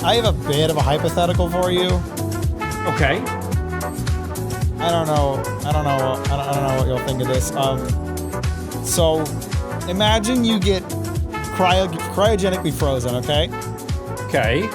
I have a bit of a hypothetical for you. Okay. I don't know what you'll think of this. So imagine you get cryogenically frozen, okay? Okay.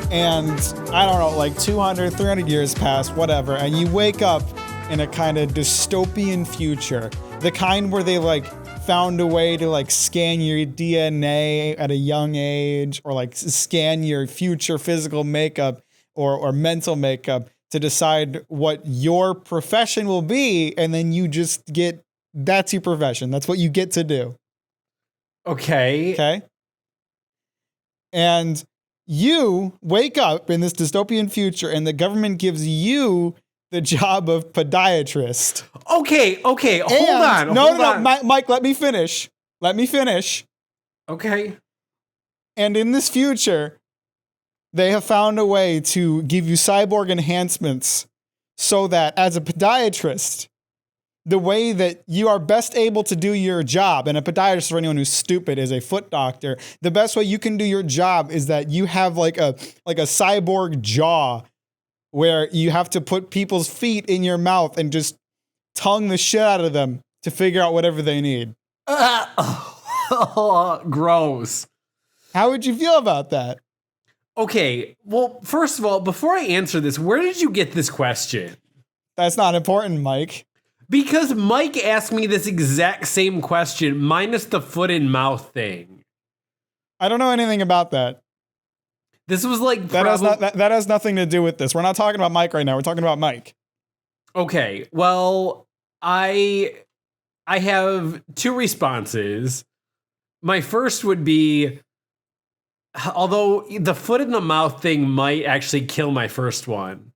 And I don't know, like 200, 300 years pass, whatever, and you wake up in a kind of dystopian future, the kind where they like found a way to like scan your DNA at a young age, or like scan your future physical makeup or mental makeup to decide what your profession will be, and then you just get, that's your profession. That's what you get to do. Okay. Okay? And you wake up in this dystopian future and the government gives you the job of podiatrist. Okay. Hold on. No, Mike, let me finish. Okay. And in this future, they have found a way to give you cyborg enhancements so that as a podiatrist, the way that you are best able to do your job, and a podiatrist, for anyone who's stupid, is a foot doctor, the best way you can do your job is that you have like a cyborg jaw where you have to put people's feet in your mouth and just tongue the shit out of them to figure out whatever they need. Gross. How would you feel about that? Okay, well, first of all, before I answer this, where did you get this question? That's not important, Mike. Because Mike asked me this exact same question, minus the foot and mouth thing. I don't know anything about that. This was like that has nothing to do with this. We're not talking about Mike right now. We're talking about Mike. Okay, well, I have two responses. My first would be, although the foot in the mouth thing might actually kill my first one.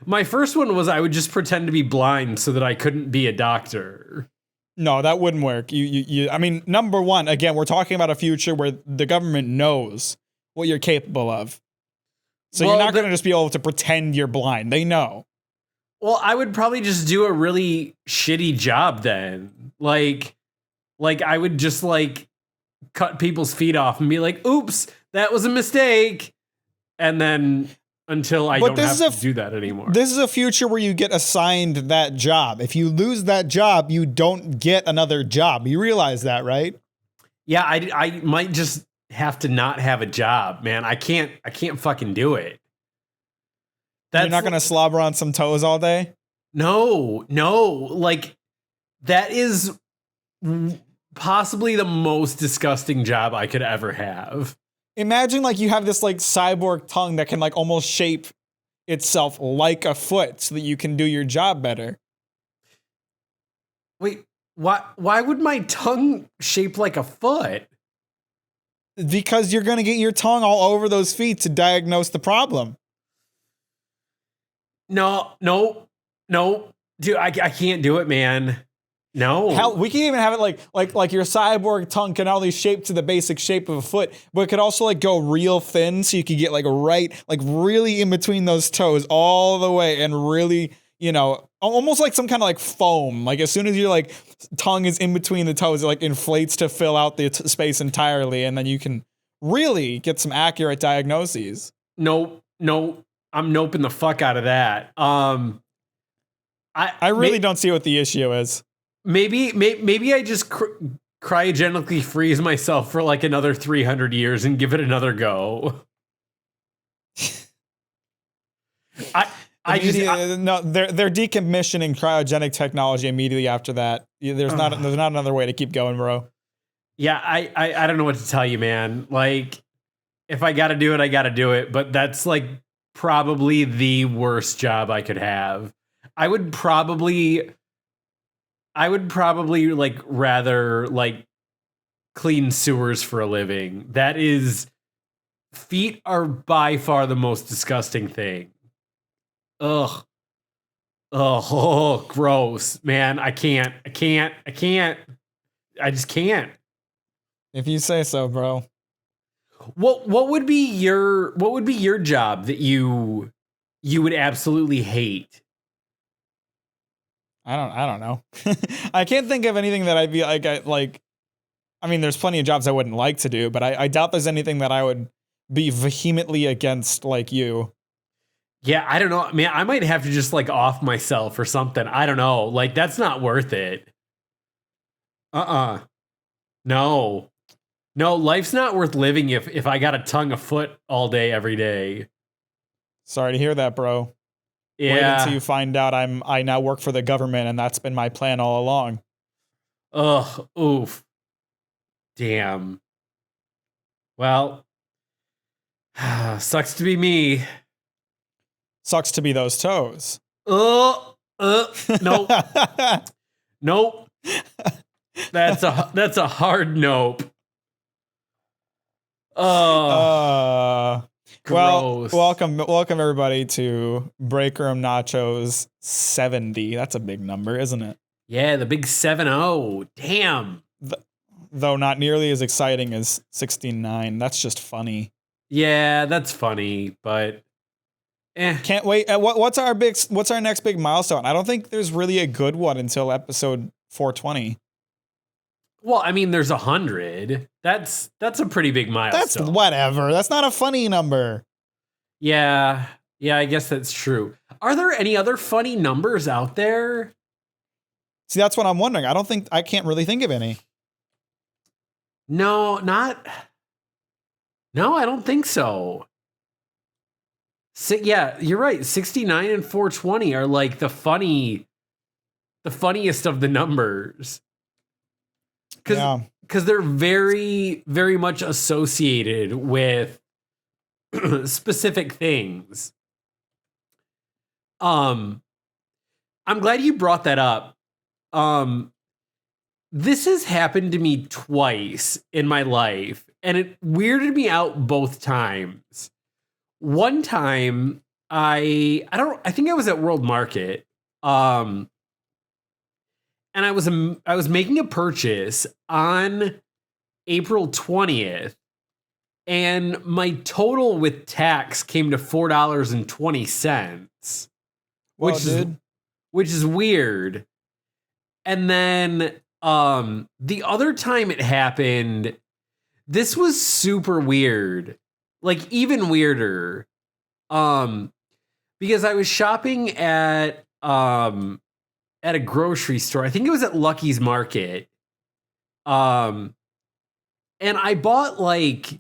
My first one was I would just pretend to be blind so that I couldn't be a doctor. No, that wouldn't work. I mean, number one, again, we're talking about a future where the government knows what you're capable of. So you're not going to just be able to pretend you're blind. They know. Well, I would probably just do a really shitty job then. Like I would just like cut people's feet off and be like, oops, that was a mistake. And then until I don't have to do that anymore. This is a future where you get assigned that job. If you lose that job, you don't get another job. You realize that, right? Yeah, I might just have to not have a job, man. I can't fucking do it. You're not going to slobber on some toes all day? No. Like, that is possibly the most disgusting job I could ever have. Imagine like you have this like cyborg tongue that can like almost shape itself like a foot so that you can do your job better. Wait, why would my tongue shape like a foot? Because you're going to get your tongue all over those feet to diagnose the problem. No. Dude, I can't do it, man. No. Hell, we can even have it like your cyborg tongue can only shape to the basic shape of a foot, but it could also like go real thin so you could get like really in between those toes all the way and really, almost like some kind of like foam. Like as soon as your like tongue is in between the toes, it like inflates to fill out the space entirely, and then you can really get some accurate diagnoses. Nope. I'm noping the fuck out of that. I really don't see what the issue is. Maybe I just cryogenically freeze myself for like another 300 years and give it another go. They're decommissioning cryogenic technology immediately after that. There's not another way to keep going, bro. Yeah, I don't know what to tell you, man. Like, if I got to do it, I got to do it. But that's like probably the worst job I could have. I would probably like rather like clean sewers for a living. That is, feet are by far the most disgusting thing. Ugh. Oh, gross, man. I can't. I just can't. If you say so, bro. What would be your job that you would absolutely hate? I don't know. I can't think of anything that I'd be like. I mean, there's plenty of jobs I wouldn't like to do, but I doubt there's anything that I would be vehemently against like you. Yeah, I don't know. Man, I might have to just like off myself or something. I don't know. Like, that's not worth it. No. No, life's not worth living if I got a tongue a foot all day, every day. Sorry to hear that, bro. Yeah. Wait until you find out I now work for the government, and that's been my plan all along. Ugh, oof. Damn. Well, sucks to be me. Sucks to be those toes. Nope. Nope. That's a hard nope. Well, Gross. welcome everybody to Breakroom Nachos 70. That's a big number, isn't it? Yeah, the big 7-0. Damn. Though not nearly as exciting as 69. That's just funny. Yeah, that's funny, but can't wait. What's our next big milestone? I don't think there's really a good one until episode 420. Well, I mean, there's 100. That's a pretty big milestone. That's whatever. That's not a funny number. Yeah, I guess that's true. Are there any other funny numbers out there? See, that's what I'm wondering. I can't really think of any. No, I don't think so. Yeah, you're right. 69 and 420 are like the funniest of the numbers. Because they're very, very much associated with specific things. I'm glad you brought that up. This has happened to me twice in my life, and it weirded me out both times. One time, I think I was at World Market, and I was making a purchase on April 20th, and my total with tax came to $4.20, which is weird. And then the other time it happened, this was super weird, like even weirder, because I was shopping at a grocery store. I think it was at Lucky's Market. And I bought like,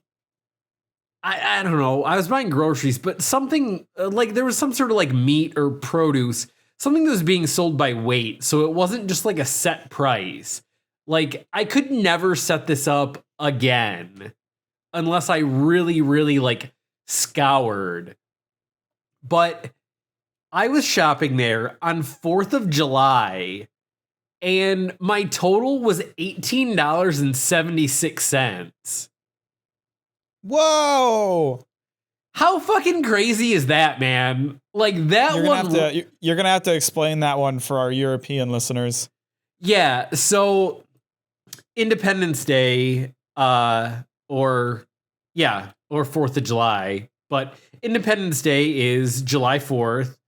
I don't know, I was buying groceries, but something like there was some sort of like meat or produce, something that was being sold by weight. So it wasn't just like a set price. Like I could never set this up again unless I really, really like scoured. But I was shopping there on 4th of July, and my total was $18.76. Whoa! How fucking crazy is that, man? Like that you're gonna have to explain that one for our European listeners. Yeah, so Independence Day, or 4th of July, but Independence Day is July 4th.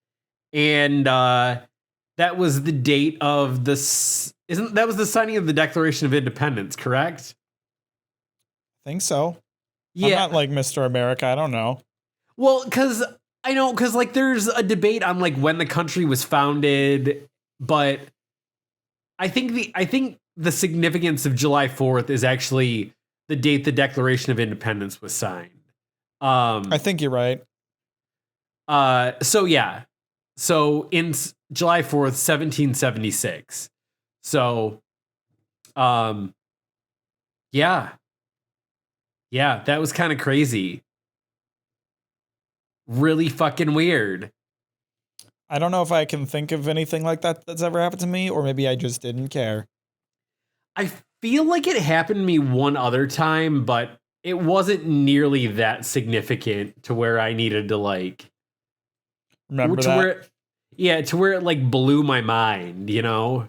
And that was the date of that was the signing of the Declaration of Independence, correct? I think so. Yeah. I'm not like Mr. America. I don't know. Well, because like there's a debate on like when the country was founded, but I think the significance of July 4th is actually the date the Declaration of Independence was signed. I think you're right. So in July 4th, 1776. So, yeah, that was kind of crazy. Really fucking weird. I don't know if I can think of anything like that that's ever happened to me, or maybe I just didn't care. I feel like it happened to me one other time, but it wasn't nearly that significant to where I needed to like remember that. To where it like blew my mind, you know?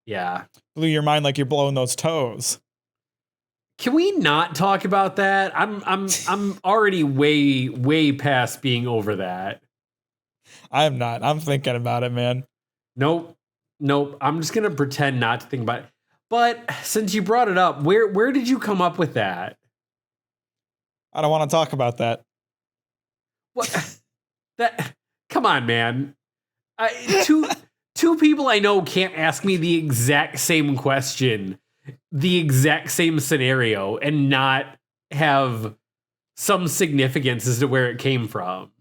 Yeah. Blew your mind like you're blowing those toes. Can we not talk about that? I'm already way past being over that. I'm not. I'm thinking about it, man. Nope. I'm just gonna pretend not to think about it. But since you brought it up, where did you come up with that? I don't want to talk about that. What? That? Come on, man. Two people I know can't ask me the exact same question, the exact same scenario, and not have some significance as to where it came from.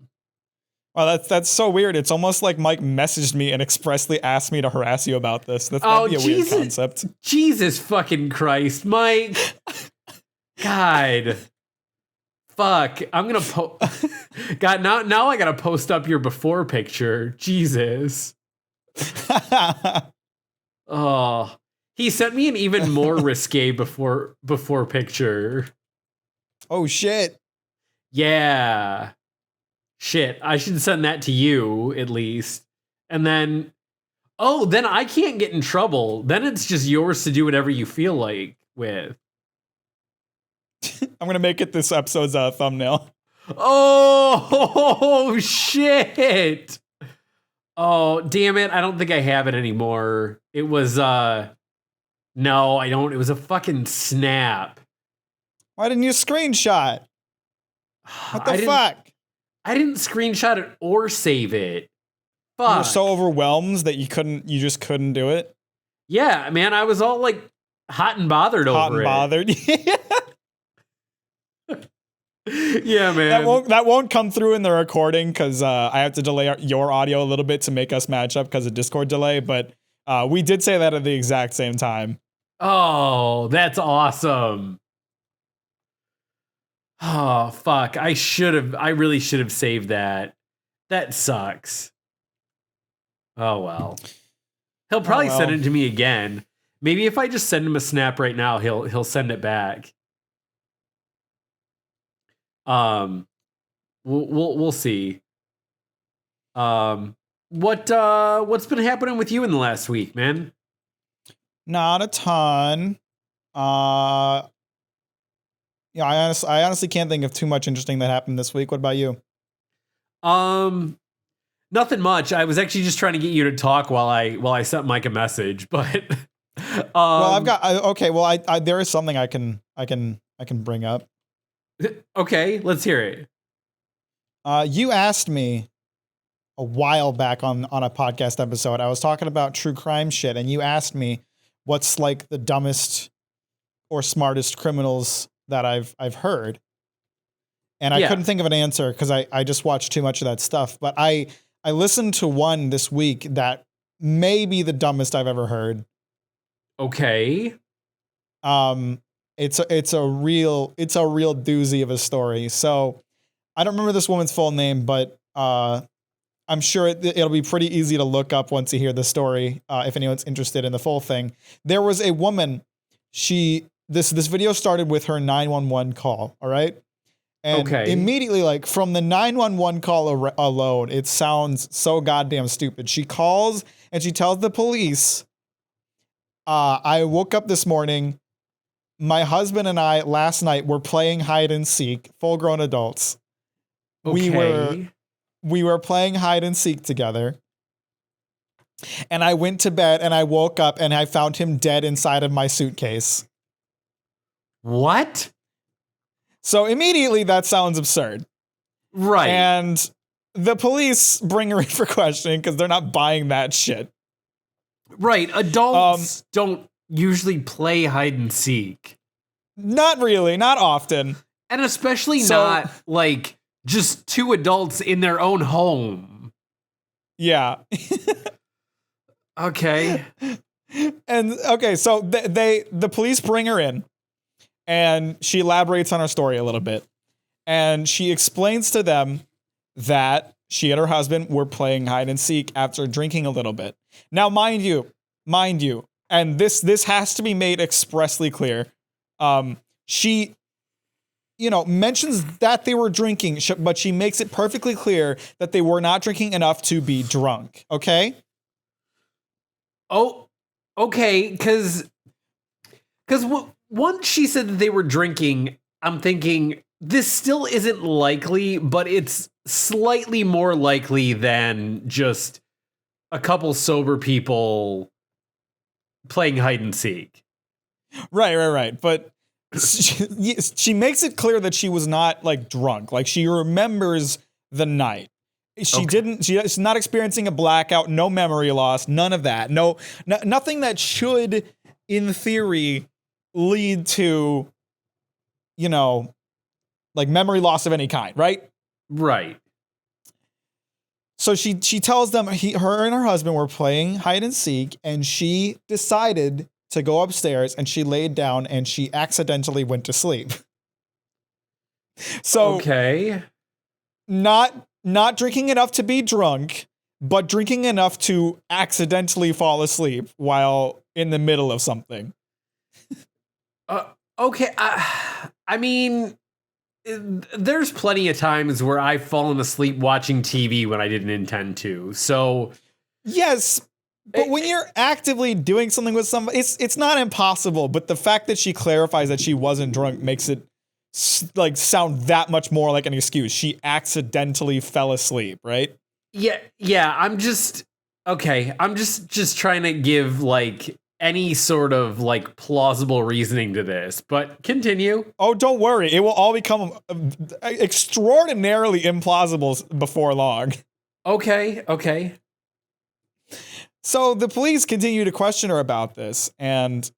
Well, that's so weird. It's almost like Mike messaged me and expressly asked me to harass you about this. That'd be a weird concept. Jesus fucking Christ, Mike. God. Fuck. I'm gonna God, now I gotta post up your before picture. Jesus. Oh. He sent me an even more risque before picture. Oh shit. Yeah. Shit, I should send that to you, at least. And then, then I can't get in trouble. Then it's just yours to do whatever you feel like with. I'm going to make it this episode's thumbnail. Oh, shit. Oh, damn it. I don't think I have it anymore. It was, no, I don't. It was a fucking snap. Why didn't you screenshot? What the fuck? I didn't screenshot it or save it. Fuck. You were so overwhelmed that you just couldn't do it? Yeah, man, I was all like hot and bothered over it. Hot and bothered. Yeah, man. That won't come through in the recording because I have to delay your audio a little bit to make us match up because of Discord delay, but we did say that at the exact same time. Oh, that's awesome. Oh, fuck. I really should have saved that. That sucks. Oh, well. He'll probably send it to me again. Maybe if I just send him a snap right now, he'll send it back. We'll see. What's been happening with you in the last week, man? Not a ton. Yeah, I honestly can't think of too much interesting that happened this week. What about you? Nothing much. I was actually just trying to get you to talk while I sent Mike a message, but well, I've got there is something I can bring up. Okay, let's hear it. You asked me a while back on a podcast episode. I was talking about true crime shit, and you asked me what's like the dumbest or smartest criminals that I've heard. And I couldn't think of an answer because I just watched too much of that stuff. But I listened to one this week that may be the dumbest I've ever heard. Okay. It's a real doozy of a story. So I don't remember this woman's full name, but I'm sure it'll be pretty easy to look up once you hear the story. If anyone's interested in the full thing, there was a woman. This video started with her 911 call. All right. And immediately, like from the 911 call alone, it sounds so goddamn stupid. She calls and she tells the police, I woke up this morning. My husband and I last night were playing hide and seek, full grown adults. Okay. We were playing hide and seek together. And I went to bed and I woke up and I found him dead inside of my suitcase. What? So immediately that sounds absurd. Right. And the police bring her in for questioning because they're not buying that shit. Right. Adults don't usually play hide and seek. Not really. Not often. And especially not like just two adults in their own home. Yeah. Okay. And okay, so the police bring her in. And she elaborates on her story a little bit. And she explains to them that she and her husband were playing hide and seek after drinking a little bit. Now, mind you, and this has to be made expressly clear. She, mentions that they were drinking, but she makes it perfectly clear that they were not drinking enough to be drunk. Okay? Oh, okay. Because once she said that they were drinking, I'm thinking this still isn't likely, but it's slightly more likely than just a couple sober people playing hide and seek. Right. But she makes it clear that she was not like drunk. Like she remembers the night. She's not experiencing a blackout, no memory loss, none of that. Nothing that should, in theory, lead to, like memory loss of any kind, right? Right. So she tells them her and her husband were playing hide and seek, and she decided to go upstairs, and she laid down and she accidentally went to sleep. So okay, not drinking enough to be drunk, but drinking enough to accidentally fall asleep while in the middle of something. Okay, I mean, there's plenty of times where I've fallen asleep watching TV when I didn't intend to. So yes, but when you're actively doing something with somebody, it's not impossible. But the fact that she clarifies that she wasn't drunk makes it like sound that much more like an excuse. She accidentally fell asleep, right? Yeah. I'm just trying to give like any sort of like plausible reasoning to this, but continue. Oh, don't worry. It will all become extraordinarily implausible before long. Okay. So the police continue to question her about this, and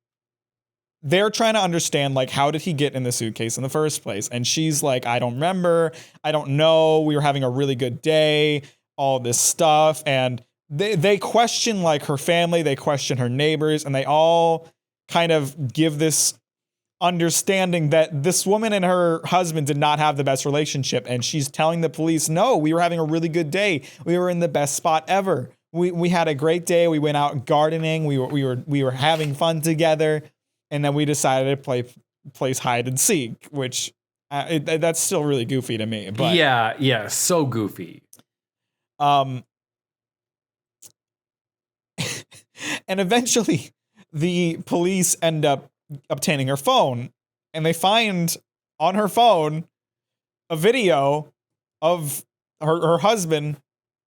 they're trying to understand, like, how did he get in the suitcase in the first place? And she's like, I don't remember. I don't know. We were having a really good day, all this stuff. And they question, like, her family. They question her neighbors, and they all kind of give this understanding that this woman and her husband did not have the best relationship. And she's telling the police, no, we were having a really good day. We were in the best spot ever. We had a great day. We went out gardening. We were having fun together, and then we decided to play hide and seek, which that's still really goofy to me. But yeah, so goofy. And eventually, the police end up obtaining her phone, and they find on her phone a video of her husband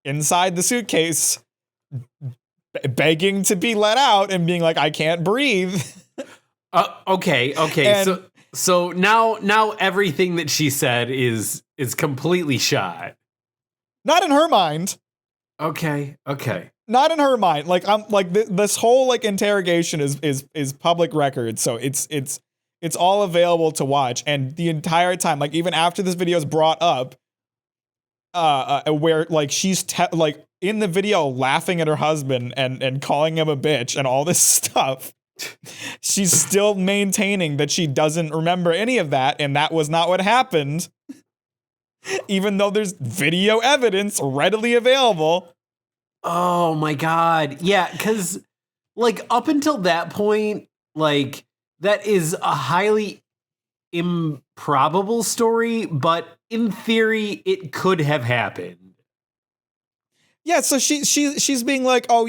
inside the suitcase, begging to be let out and being like, I can't breathe. Okay. And so now everything that she said is completely shot. Not in her mind. Okay. Not in her mind. Like I'm like this whole like interrogation is public record, so it's all available to watch. And the entire time, like even after this video is brought up, where like she's like in the video laughing at her husband and calling him a bitch and all this stuff, she's still maintaining that she doesn't remember any of that, and that was not what happened, even though there's video evidence readily available. Oh my God. Yeah, because like up until that point, like that is a highly improbable story, but in theory it could have happened. Yeah, so she's being like, oh,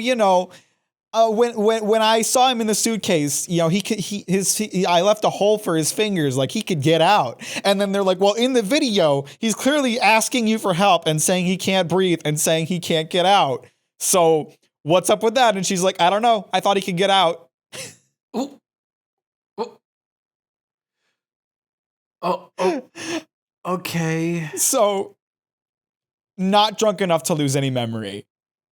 when I saw him in the suitcase, I left a hole for his fingers, like he could get out. And then they're like, well, in the video, he's clearly asking you for help and saying he can't breathe and saying he can't get out. So what's up with that? And she's like, I don't know. I thought he could get out. Oh, okay. So not drunk enough to lose any memory.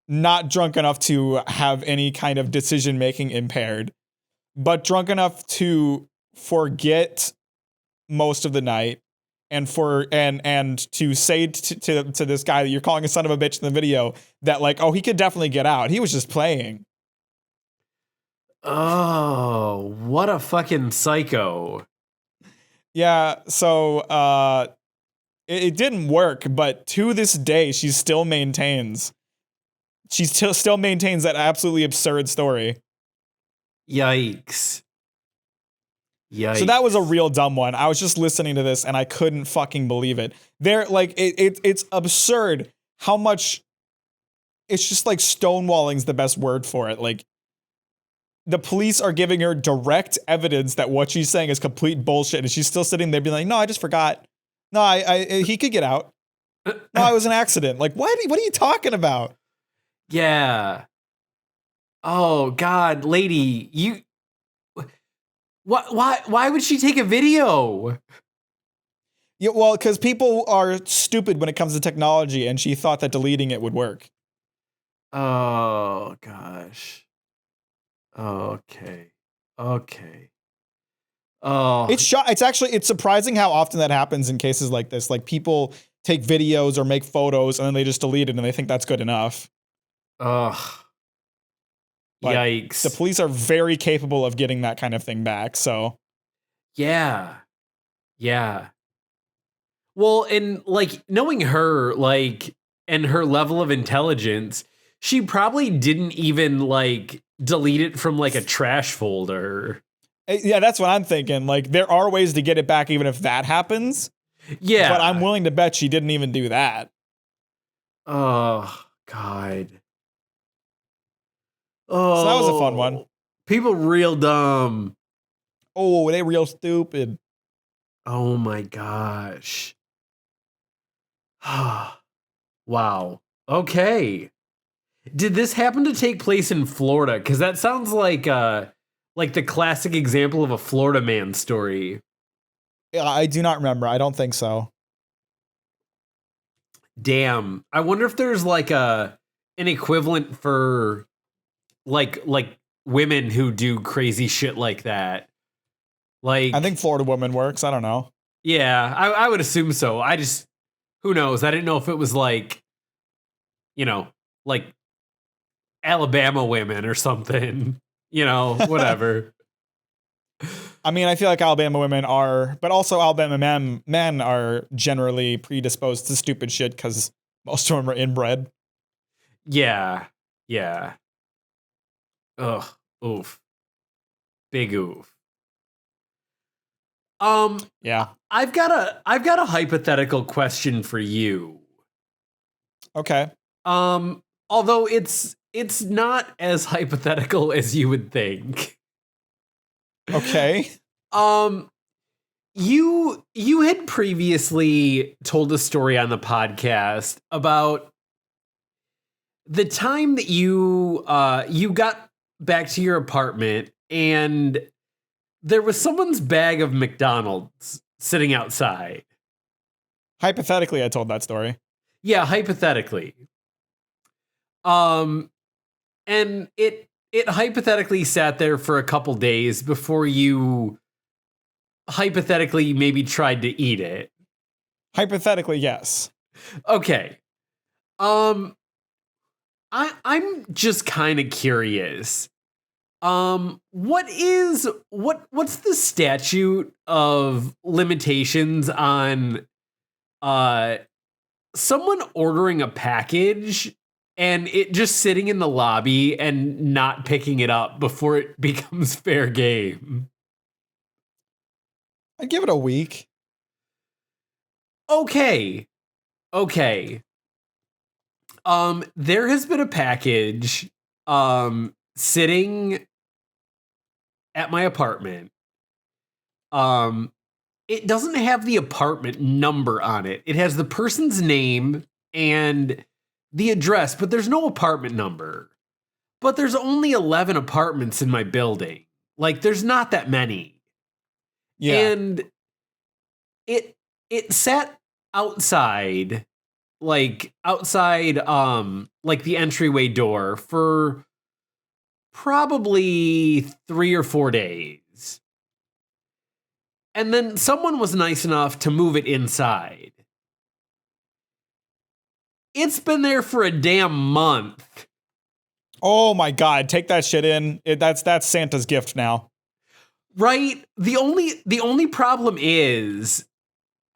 Not drunk enough to have any kind of decision making impaired, but drunk enough to forget most of the night and to say to this guy that you're calling a son of a bitch in the video that like, oh, he could definitely get out. He was just playing. Oh, what a fucking psycho. Yeah, so it didn't work, but to this day she still maintains that absolutely absurd story. Yikes. So that was a real dumb one. I was just listening to this and I couldn't fucking believe it. It's absurd how much it's just like stonewalling's the best word for it. Like the police are giving her direct evidence that what she's saying is complete bullshit, and she's still sitting there being like, no, I just forgot. No, he could get out. No, it was an accident. Like, what are you talking about? Yeah. Oh God, lady, Why would she take a video? Yeah, well, because people are stupid when it comes to technology, and she thought that deleting it would work. Oh gosh. Okay. Okay. Oh It's surprising how often that happens in cases like this. Like people take videos or make photos and then they just delete it and they think that's good enough. ugh. But Yikes. the police are very capable of getting that kind of thing back. So Yeah. Yeah. Well, and like knowing her, like, and her level of intelligence, she probably didn't even like delete it from like a trash folder. yeah, that's what I'm thinking. Like there are ways to get it back even if that happens. Yeah. But I'm willing to bet she didn't even do that. Oh, God. Oh, So that was a fun one. People real dumb. Oh, they real stupid. Oh my gosh. Wow. Okay. Did this happen to take place in Florida? Because that sounds like the classic example of a Florida man story. I do not remember. I don't think so. Damn. I wonder if there's like an equivalent for like women who do crazy shit like that. Like I think Florida woman works. I don't know. yeah, I would assume so. Who knows? I didn't know if it was like, like Alabama women or something, whatever. I mean, I feel like Alabama women are, but also Alabama men are generally predisposed to stupid shit because most of them are inbred. Yeah. Yeah. Ugh. Oof. Big oof. Yeah. I've got a hypothetical question for you. Okay. Although it's not as hypothetical as you would think. Okay. You had previously told a story on the podcast about the time that you got back to your apartment and there was someone's bag of McDonald's sitting outside. Hypothetically, I told that story. Yeah, hypothetically. And it hypothetically sat there for a couple days before you hypothetically maybe tried to eat it. Hypothetically, yes. Okay. I'm just kind of curious. What's the statute of limitations on someone ordering a package and it just sitting in the lobby and not picking it up before it becomes fair game? I'd give it a week. Okay. There has been a package sitting at my apartment. It doesn't have the apartment number on it. It has the person's name and the address, but there's no apartment number. But there's only 11 apartments in my building. Like there's not that many. Yeah. And it sat outside like the entryway door for probably 3 or 4 days. And then someone was nice enough to move it inside. It's been there for a damn month. Oh my God, take that shit in. That's Santa's gift now. Right? The only problem is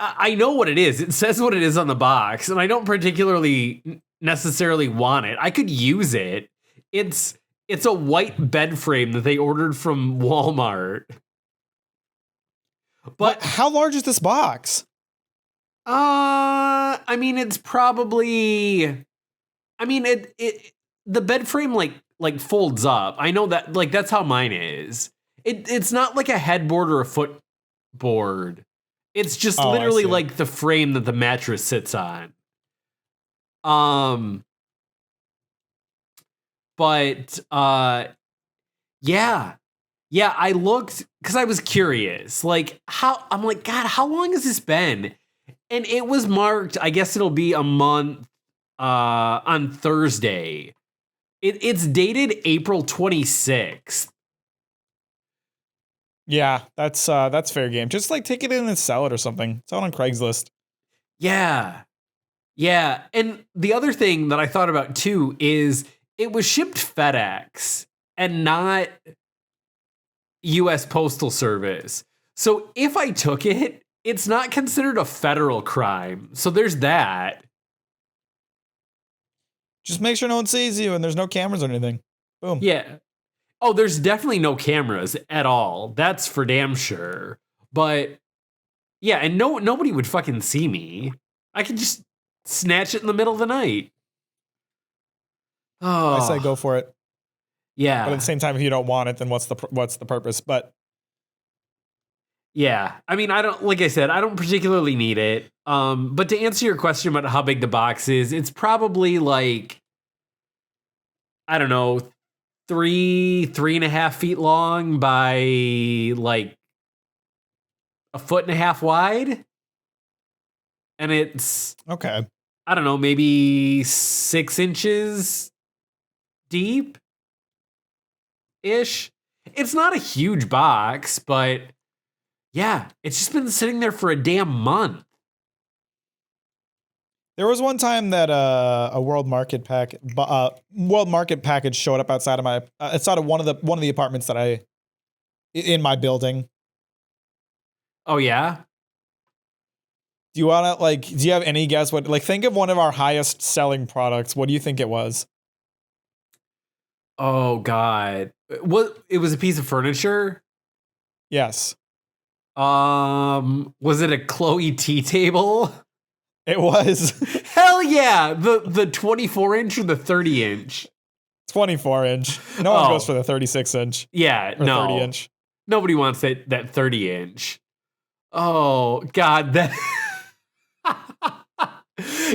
I know what it is. It says what it is on the box, and I don't particularly necessarily want it. I could use it. It's a white bed frame that they ordered from Walmart. But how large is this box? I mean, it's probably. I mean, the bed frame like folds up. I know that that's how mine is. It's not like a headboard or a footboard. It's just literally like the frame that the mattress sits on. But yeah. Yeah, I looked because I was curious. Like, I'm like, God, how long has this been? And it was marked, I guess it'll be a month on Thursday. It's dated April 26th. Yeah, that's fair game. Just like take it in and sell it or something. Sell it on Craigslist. Yeah. Yeah. And the other thing that I thought about too is it was shipped FedEx and not US Postal Service. So if I took it, it's not considered a federal crime. So there's that. Just make sure no one sees you and there's no cameras or anything. Boom. Yeah. Oh, there's definitely no cameras at all. That's for damn sure. But yeah, and nobody would fucking see me. I could just snatch it in the middle of the night. Oh, I say go for it. Yeah. But at the same time, if you don't want it, then what's the purpose? But yeah, I mean, like I said, I don't particularly need it. But to answer your question about how big the box is, it's probably like, I don't know, 3.5 feet long by like 1.5 feet wide. And it's, okay. I don't know, maybe 6 inches deep ish. It's not a huge box, but yeah, it's just been sitting there for a damn month. There was one time that a world market package showed up outside of one of the apartments that in my building. Oh yeah. Do you have any guess what, like, think of one of our highest selling products. What do you think it was? Oh God. What, it was a piece of furniture? Yes. Was it a Chloe tea table? It was. Hell yeah. The 24-inch or the 30-inch? 24-inch. No one goes for the 36-inch. Yeah, or no. 30-inch. Nobody wants that 30-inch. Oh God, that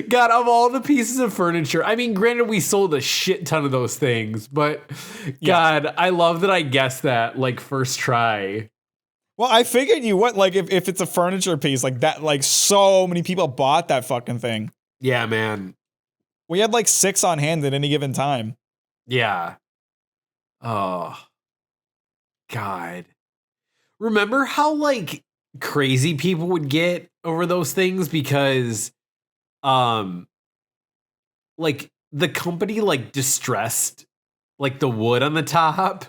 God, of all the pieces of furniture, I mean, granted, we sold a shit ton of those things, but God, I love that I guessed that like first try. Well, I figured you would, like, if it's a furniture piece like that, like so many people bought that fucking thing. Yeah, man. We had like 6 on hand at any given time. Yeah. Oh, God. Remember how like crazy people would get over those things because like the company like distressed like the wood on the top.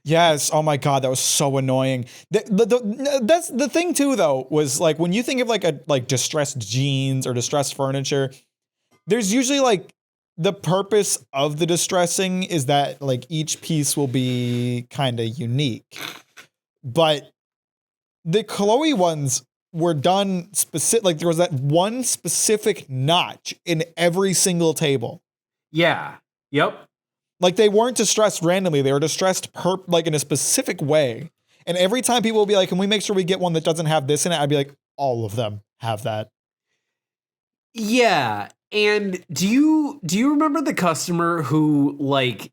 Yes. Oh my God, that was so annoying. That's the thing too, though, was like when you think of like distressed jeans or distressed furniture, there's usually like the purpose of the distressing is that like each piece will be kind of unique. But the Chloe ones were done specific, like there was that one specific notch in every single table. Yeah. Yep. Like they weren't distressed randomly. They were distressed like in a specific way. And every time people will be like, can we make sure we get one that doesn't have this in it? I'd be like, all of them have that. Yeah. And do you remember the customer who like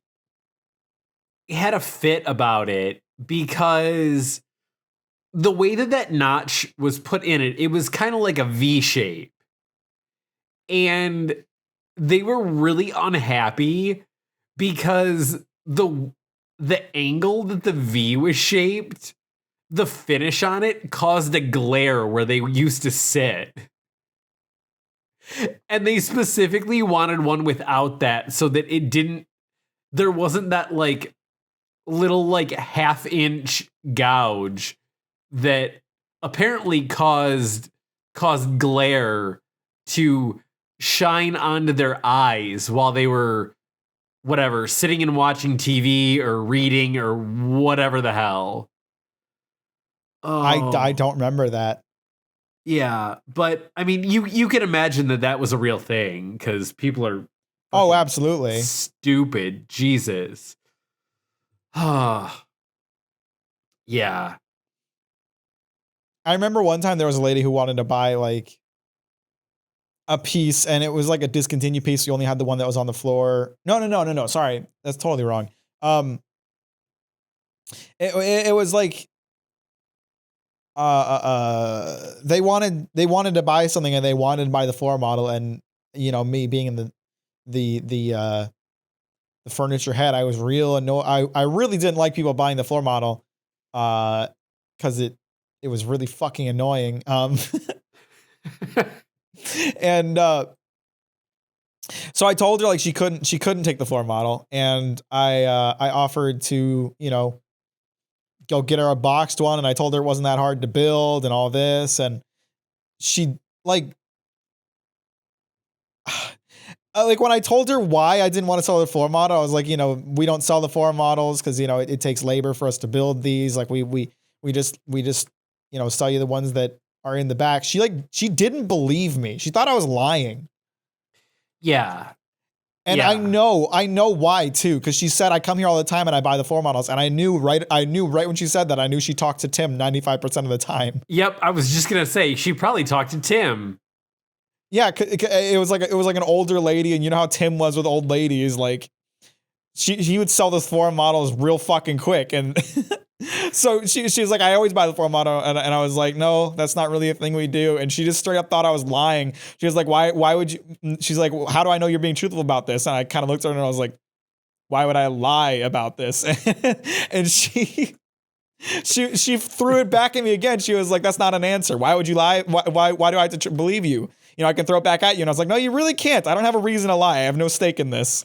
had a fit about it because the way that notch was put in it, it was kind of like a V shape. And they were really unhappy because the angle that the V was shaped, the finish on it caused a glare where they used to sit. And they specifically wanted one without that so that there wasn't that like little like 1/2-inch gouge that apparently caused glare to shine onto their eyes while they were whatever, sitting and watching TV or reading or whatever the hell. Oh. I don't remember that. Yeah, but I mean, you can imagine that was a real thing because people are absolutely stupid. Jesus. Ah. Yeah. I remember one time there was a lady who wanted to buy like a piece and it was like a discontinued piece. So you only had the one that was on the floor. No. Sorry. That's totally wrong. It was like they wanted to buy something and they wanted to buy the floor model, and me being in the furniture head, I was real annoyed. I really didn't like people buying the floor model because it was really fucking annoying. And so I told her like she couldn't take the floor model, and I offered to go get her a boxed one, and I told her it wasn't that hard to build and all this, and she like when I told her why I didn't want to sell the floor model, I was like, we don't sell the floor models because it takes labor for us to build these. Like we just sell you the ones that are in the back. She didn't believe me. She thought I was lying. Yeah. And yeah. I know why too, because she said I come here all the time and I buy the floor models, and I knew right when she said that, I knew she talked to Tim 95% of the time. Yep, I was just gonna say she probably talked to Tim. Yeah, it was like an older lady, and you know how Tim was with old ladies, like he would sell those floor models real fucking quick, and so she was like, I always buy the floor model, and I was like, no, that's not really a thing we do, and she just straight up thought I was lying. She was like, why would you? She's like, well, how do I know you're being truthful about this? And I kind of looked at her and I was like, why would I lie about this? And she threw it back at me again. She was like, that's not an answer. Why would you lie? Why do I have to believe you? I can throw it back at you. And I was like, no, you really can't. I don't have a reason to lie. I have no stake in this.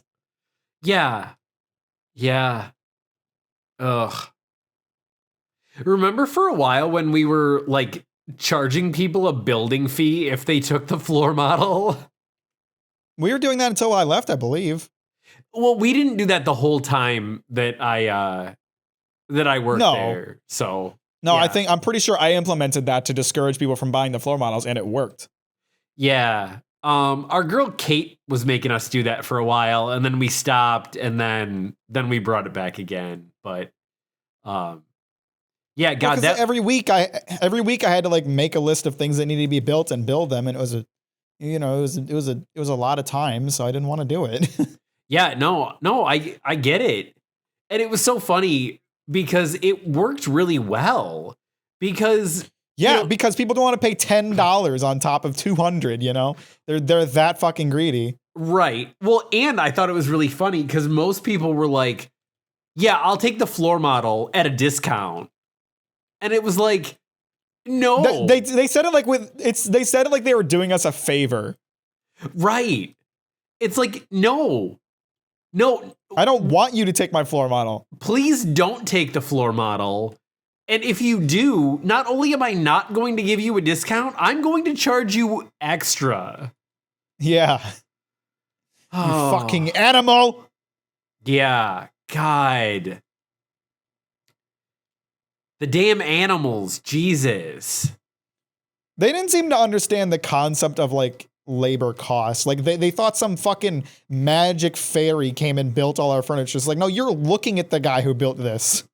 Yeah. Ugh. Remember for a while when we were like charging people a building fee if they took the floor model? We were doing that until I left, I believe. Well, we didn't do that the whole time that I worked there. So no, yeah. I'm pretty sure I implemented that to discourage people from buying the floor models, and it worked. Yeah. Our girl Kate was making us do that for a while, and then we stopped, and then we brought it back again. But yeah, God, that every week I had to like make a list of things that needed to be built and build them, and it was a lot of time, so I didn't want to do it. Yeah, no, I get it. And it was so funny because it worked really well. Because because people don't want to pay $10 on top of $200, They're that fucking greedy. Right. Well, and I thought it was really funny because most people were like, yeah, I'll take the floor model at a discount. And it was like, no. They said it like they said it like they were doing us a favor. Right. It's like, no. I don't want you to take my floor model. Please don't take the floor model. And if you do, not only am I not going to give you a discount, I'm going to charge you extra. Yeah. You fucking animal. Yeah. God. The damn animals. Jesus. They didn't seem to understand the concept of like labor costs. Like they thought some fucking magic fairy came and built all our furniture. It's like, no, you're looking at the guy who built this.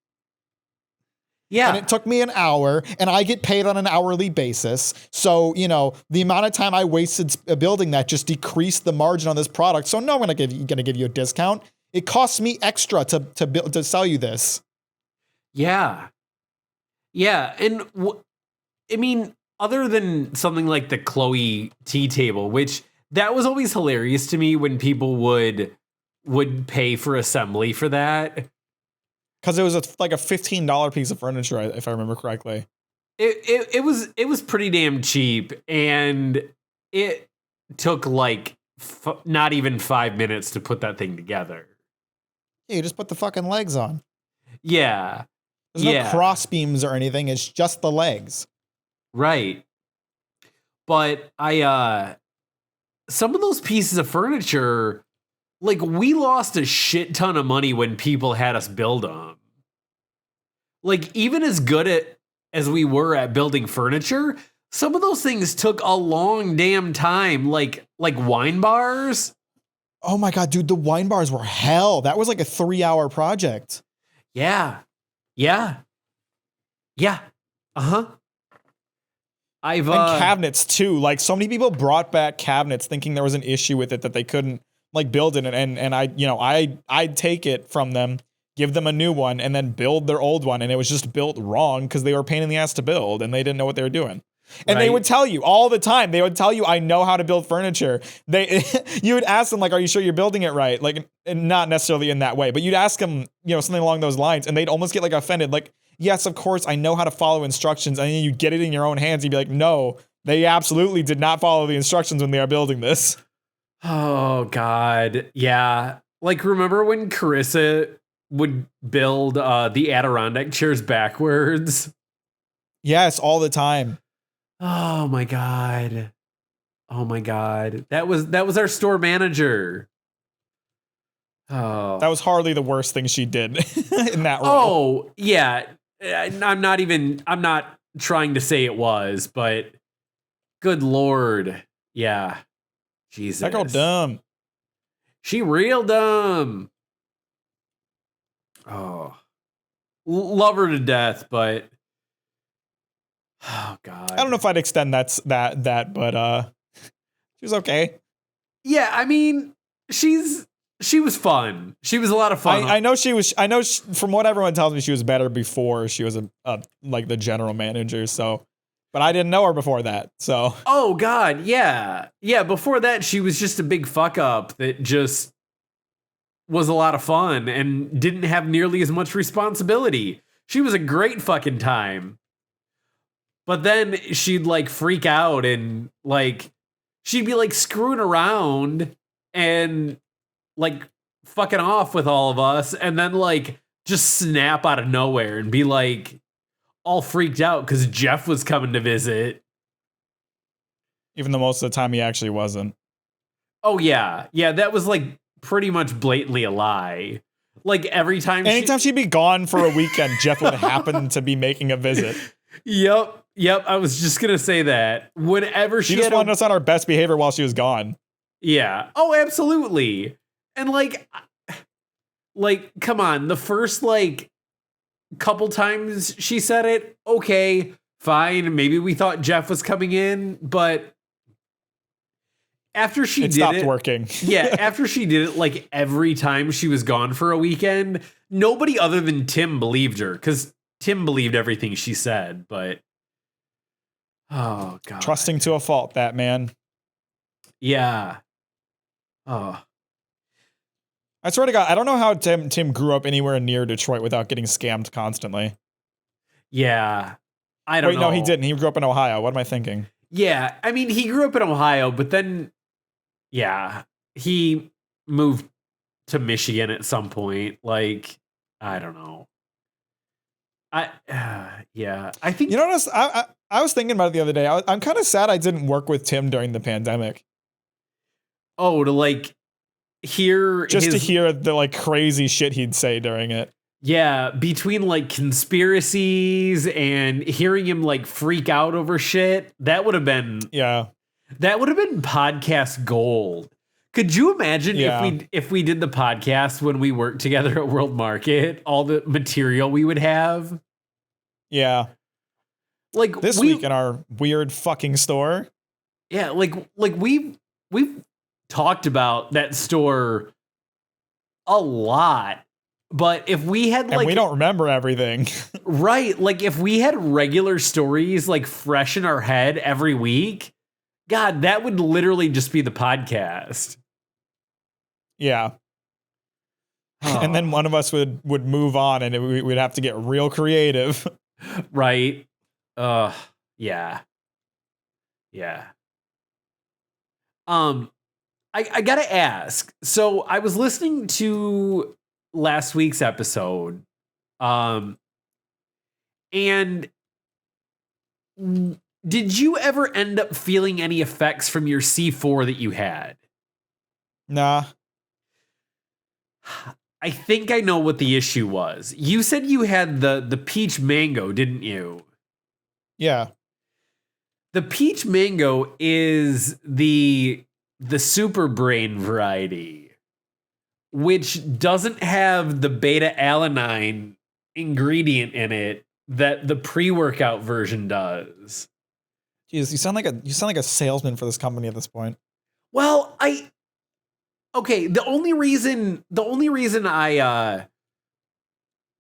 Yeah. And it took me an hour, and I get paid on an hourly basis. So, the amount of time I wasted building that just decreased the margin on this product. So no, I'm going to give you a discount. It costs me extra to sell you this. Yeah. Yeah. And I mean, other than something like the Chloe tea table, which that was always hilarious to me when people would pay for assembly for that. Because it was like a $15 piece of furniture, if I remember correctly. It was pretty damn cheap, and it took like not even 5 minutes to put that thing together. Yeah, you just put the fucking legs on. Yeah. There's no cross beams or anything. It's just the legs. Right. But some of those pieces of furniture, like, we lost a shit ton of money when people had us build them. Like, even as good as we were at building furniture, some of those things took a long damn time. Like wine bars. Oh my God, dude, the wine bars were hell. That was like a 3-hour project. Yeah. Uh-huh. And cabinets too. Like, so many people brought back cabinets thinking there was an issue with it that they couldn't like build it, and I'd take it from them, give them a new one, and then build their old one. And it was just built wrong because they were a pain in the ass to build and they didn't know what they were doing. And they would tell you all the time. They would tell you, I know how to build furniture. You would ask them, like, are you sure you're building it right? Like, and not necessarily in that way, but you'd ask them, something along those lines, and they'd almost get like offended. Like, yes, of course, I know how to follow instructions. And then you get it in your own hands. You'd be like, no, they absolutely did not follow the instructions when they are building this. Oh, God. Yeah. Like, remember when Carissa would build the Adirondack chairs backwards? Yes, all the time. Oh my God. Oh my God. That was our store manager. Oh. That was hardly the worst thing she did in that role. Oh, yeah. I'm not trying to say it was, but good Lord. Yeah. Jesus. That girl dumb. She real dumb. Oh. Love her to death, but oh God. I don't know if I'd extend that, but she was okay. Yeah, I mean, she was fun. She was a lot of fun. I know from what everyone tells me, she was better before she was like the general manager. So, but I didn't know her before that. So. Oh God, yeah. Yeah, before that she was just a big fuck up that just was a lot of fun and didn't have nearly as much responsibility. She was a great fucking time. But then she'd like freak out and like she'd be like screwing around and like fucking off with all of us and then like just snap out of nowhere and be like all freaked out because Jeff was coming to visit. Even though most of the time he actually wasn't. Oh yeah. Yeah, that was like pretty much blatantly a lie. Like anytime she'd be gone for a weekend, Jeff would happen to be making a visit. Yep. I was just gonna say that. Whenever she just wanted us on our best behavior while she was gone. Yeah. Oh, absolutely. And like, come on. The first like couple times she said it, okay, fine. Maybe we thought Jeff was coming in, but after she stopped working. Yeah, after she did it like every time she was gone for a weekend, nobody other than Tim believed her because Tim believed everything she said, but oh God. Trusting to a fault, that man. Yeah. Oh. I swear to God, I don't know how Tim grew up anywhere near Detroit without getting scammed constantly. Yeah. I don't know. Wait, no, he didn't. He grew up in Ohio. What am I thinking? Yeah. I mean, he grew up in Ohio, but then, yeah, he moved to Michigan at some point. Like, I don't know. Yeah. I think... You know what I was thinking about it the other day. I'm kind of sad I didn't work with Tim during the pandemic. Oh, to like hear to hear the like crazy shit he'd say during it. Yeah, between like conspiracies and hearing him like freak out over shit, that would have been podcast gold. Could you imagine if we did the podcast when we worked together at World Market, all the material we would have? Yeah. Like this week in our weird fucking store. Yeah, like we've talked about that store a lot, but if we had and we don't remember everything. Right, like if we had regular stories like fresh in our head every week, God, that would literally just be the podcast. Yeah. Oh. And then one of us would move on and we'd have to get real creative. Right. Yeah. I gotta ask. So I was listening to last week's episode, and did you ever end up feeling any effects from your C4 that you had? Nah. I think I know what the issue was. You said you had the peach mango, didn't you? Yeah. The peach mango is the super brain variety, which doesn't have the beta alanine ingredient in it that the pre-workout version does. Jeez, you sound like a salesman for this company at this point. Well, the only reason I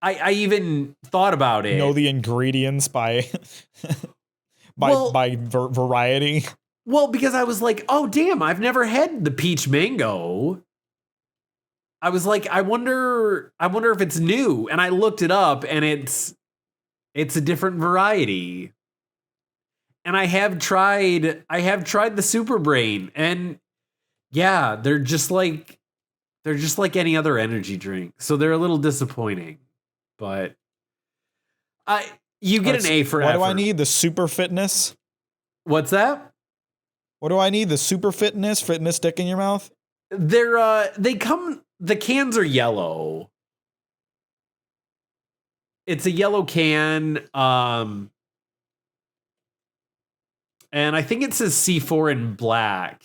I even thought about it. Know the ingredients by variety. Well, because I was like, oh damn, I've never had the peach mango. I was like, I wonder if it's new. And I looked it up, and it's a different variety. And I have tried the Super Brain, and yeah, they're just like any other energy drink. So they're a little disappointing. But you get an A for what effort. do I need? The super fitness? What's that? What do I need? The super fitness stick in your mouth? The cans are yellow. It's a yellow can. And I think it says C4 in black.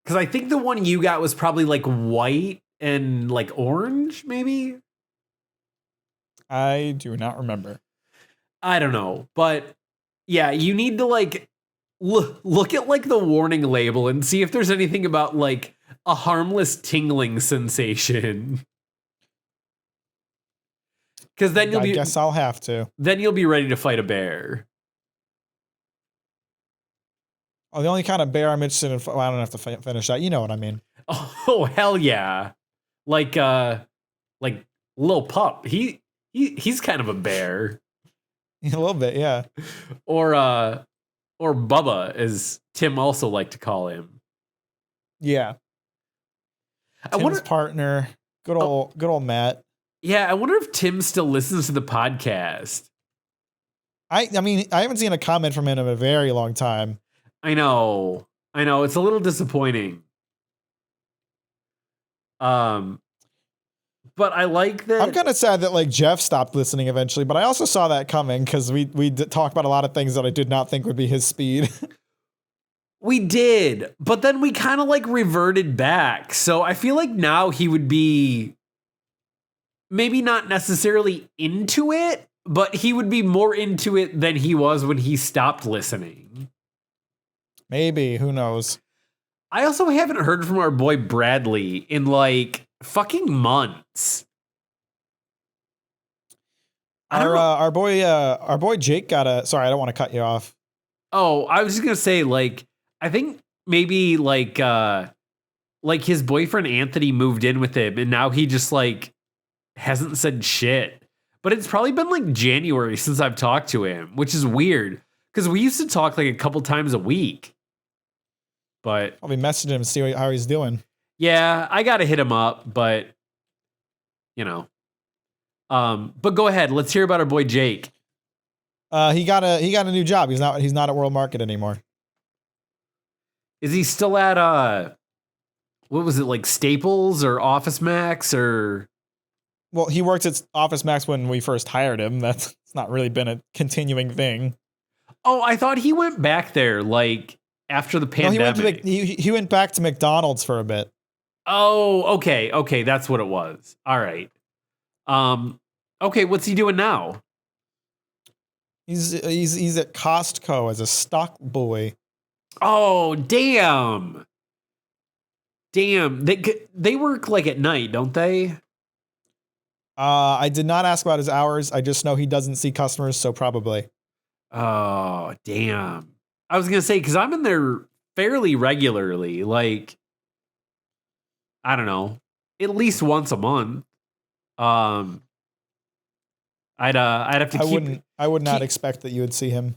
Because I think the one you got was probably like white and like orange, maybe? I do not remember. I don't know. But yeah, you need to like look at like the warning label and see if there's anything about like a harmless tingling sensation. Because then I guess I'll have to. Then you'll be ready to fight a bear. Oh, the only kind of bear I'm interested in. Well, I don't have to finish that. You know what I mean. Oh hell yeah! Like Lil Pup. He's kind of a bear. A little bit, yeah. Or Bubba, as Tim also liked to call him. Yeah. Tim's partner, good old Matt. Yeah, I wonder if Tim still listens to the podcast. I mean, I haven't seen a comment from him in a very long time. I know. It's a little disappointing. But I like that. I'm kind of sad that like Jeff stopped listening eventually, but I also saw that coming because we talked about a lot of things that I did not think would be his speed. We did, but then we kind of like reverted back. So I feel like now he would be maybe not necessarily into it, but he would be more into it than he was when he stopped listening. Maybe, who knows? I also haven't heard from our boy Bradley in like fucking months. Our boy Jake got sorry, I don't want to cut you off. Oh, I was just gonna say, like, I think maybe like his boyfriend Anthony moved in with him, and now he just like hasn't said shit. But it's probably been like January since I've talked to him, which is weird because we used to talk like a couple times a week. But I'll be messaging him to see how he's doing. Yeah, I gotta hit him up, but you know. But go ahead, let's hear about our boy Jake. He got a new job. He's not at World Market anymore. Is he still at what was it, like Staples or Office Max or? Well, he worked at Office Max when we first hired him. That's not really been a continuing thing. Oh, I thought he went back there like after the pandemic. No, he went back to McDonald's for a bit. Oh, okay, that's what it was. All right. Okay, what's he doing now? He's at Costco as a stock boy. Oh, damn. They work like at night, don't they? I did not ask about his hours. I just know he doesn't see customers, so probably. Oh, damn. I was going to say, because I'm in there fairly regularly, like, I don't know, at least once a month. I'd have to I would not expect that you would see him.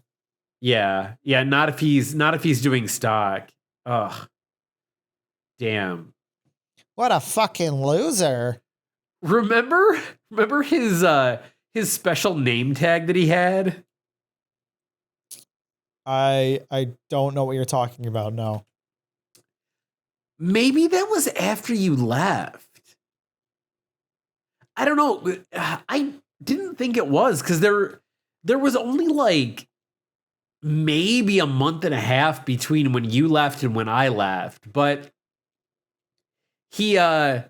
Yeah, not if he's doing stock. Ugh. Damn. What a fucking loser. Remember his special name tag that he had? I don't know what you're talking about, no. Maybe that was after you left. I don't know. I didn't think it was because there was only like maybe a month and a half between when you left and when I left. But he God,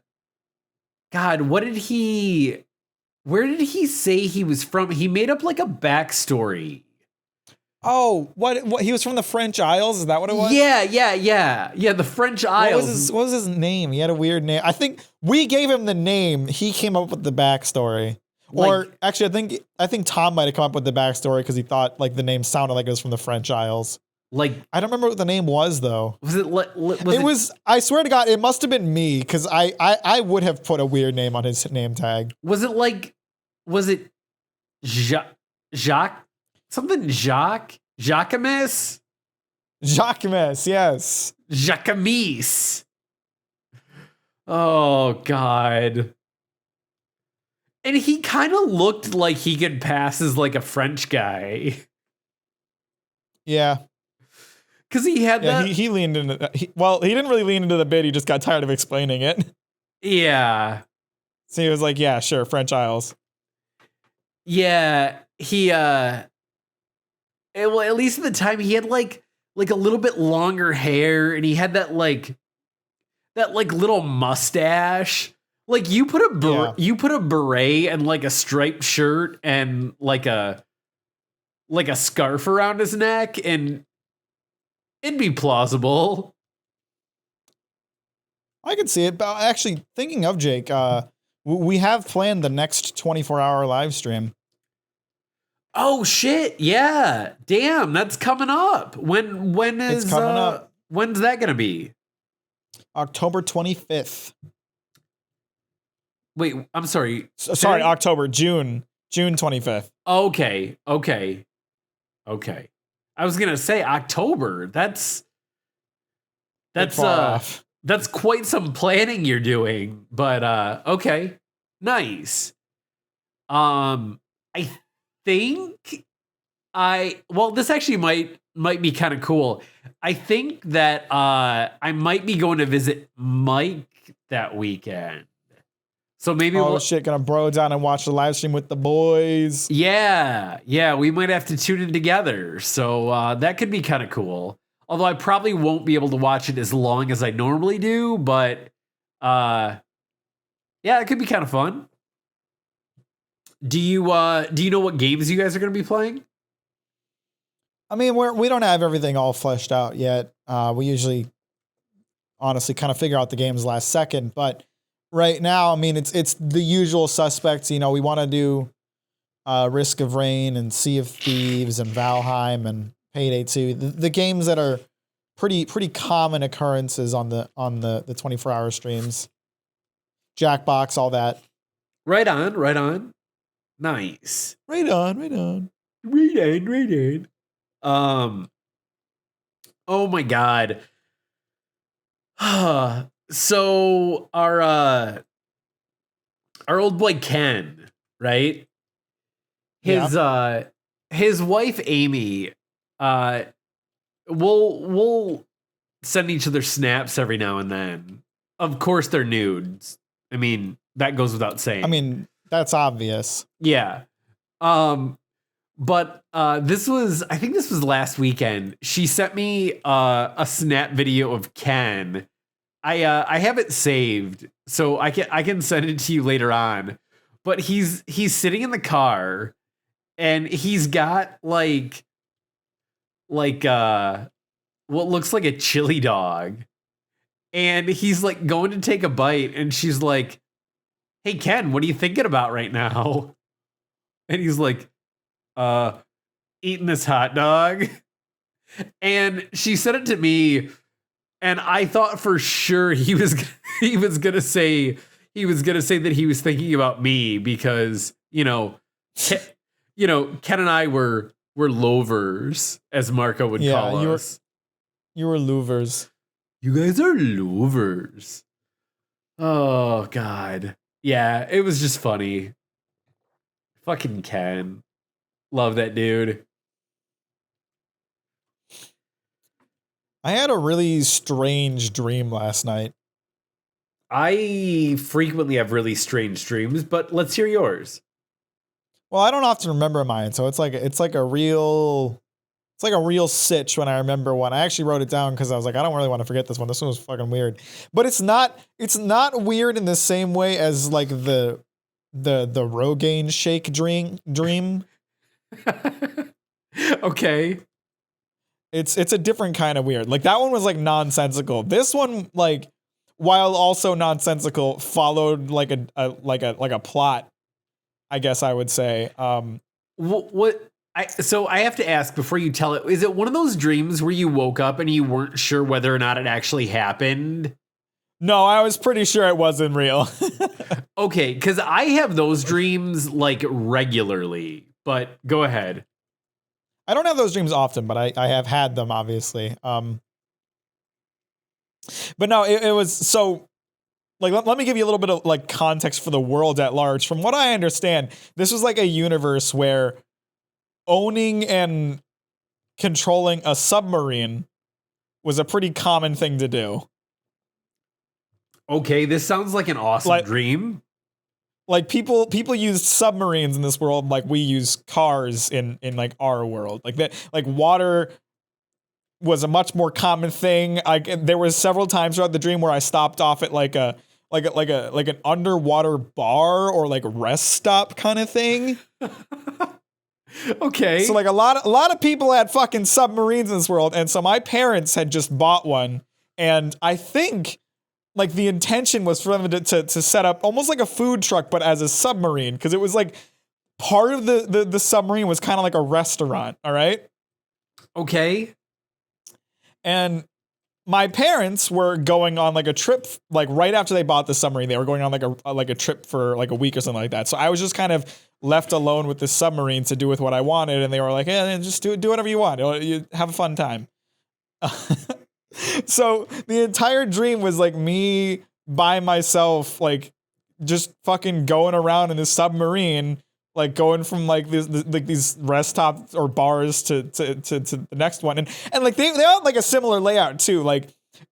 where did he say he was from? He made up like a backstory. Oh, what? He was from the French Isles? Is that what it was? Yeah. The French Isles. What was his name? He had a weird name. I think we gave him the name. He came up with the backstory. Or actually, I think Tom might have come up with the backstory because he thought like the name sounded like it was from the French Isles. Like, I don't remember what the name was though. Was it? It was. I swear to God, it must have been me because I would have put a weird name on his name tag. Was it like? Was it Jacques? Something Jacques? Jacquemus? Jacquemus, yes. Jacquemus. Oh God. And he kind of looked like he could pass as like a French guy. Yeah. Because he had that. He leaned into that. He didn't really lean into the bit. He just got tired of explaining it. Yeah. So he was like, yeah, sure, French Isles. Yeah. He, well, at least at the time, he had like a little bit longer hair and he had that little mustache. Like you put a beret and like a striped shirt and like a scarf around his neck and it'd be plausible. I could see it, but actually thinking of Jake, we have planned the next 24-hour live stream. Oh shit, yeah. Damn, that's coming up. When is it's coming up. When's that gonna be? October 25th. Wait, I'm sorry. Sorry, June 25th. Okay. I was gonna say October. That's off. That's quite some planning you're doing. But okay, nice. I think this actually might be kind of cool. I think that I might be going to visit Mike that weekend. So maybe gonna bro down and watch the live stream with the boys. Yeah, we might have to tune in together. So that could be kind of cool. Although I probably won't be able to watch it as long as I normally do, but yeah, it could be kind of fun. Do you know what games you guys are going to be playing? I mean, we don't have everything all fleshed out yet. We usually honestly kind of figure out the games last second, but right now, I mean, it's the usual suspects. You know, we want to do Risk of Rain and Sea of Thieves and Valheim and Payday 2. The games that are pretty common occurrences on the 24-hour streams. Jackbox, all that. Right on. Nice. Right on. Oh my God. So our old boy Ken, right? His wife Amy, we'll send each other snaps every now and then. Of course they're nudes. I mean, that goes without saying. I mean, that's obvious. Yeah. But I think this was last weekend. She sent me a snap video of Ken. I have it saved, so I can send it to you later on. But he's sitting in the car, and he's got like what looks like a chili dog, and he's like going to take a bite, and she's like, "Hey Ken, what are you thinking about right now?" And he's like, eating this hot dog. And she said it to me, and I thought for sure he was gonna say that he was thinking about me because Ken and I were lovers, as Marco would call us. You were louvers. You guys are louvers. Oh God, yeah, it was just funny. Fucking Ken, love that dude. I had a really strange dream last night. I frequently have really strange dreams, but let's hear yours. Well, I don't often remember mine, so it's like a real sitch when I remember one. I actually wrote it down because I was like, I don't really want to forget this one. This one was fucking weird. But it's not weird in the same way as like the Rogaine shake dream. Okay. It's a different kind of weird. Like that one was like nonsensical. This one, like, while also nonsensical, followed like a plot, I guess I would say. So I have to ask before you tell it, is it one of those dreams where you woke up and you weren't sure whether or not it actually happened? No, I was pretty sure it wasn't real. Okay, because I have those dreams like regularly, but go ahead. I don't have those dreams often, but I have had them, obviously. But no, it was so, like, let me give you a little bit of like context for the world at large. From what I understand, this was like a universe where owning and controlling a submarine was a pretty common thing to do. Okay, this sounds like an awesome dream. Like people use submarines in this world like we use cars in like our world. Like that, like water was a much more common thing. There was several times throughout the dream where I stopped off at like an underwater bar or like rest stop kind of thing. Okay. So like a lot of people had fucking submarines in this world, and so my parents had just bought one, and I think like the intention was for them to set up almost like a food truck, but as a submarine, because it was like part of the submarine was kind of like a restaurant. All right. Okay. And my parents were going on like a trip, like right after they bought the submarine, they were going on like a trip for like a week or something like that. So I was just kind of left alone with this submarine to do with what I wanted, and they were like, "Yeah, just do whatever you want. You have a fun time." So the entire dream was like me by myself, like just fucking going around in this submarine, like going from like these rest stops or bars to the next one, and like they have like a similar layout too. Like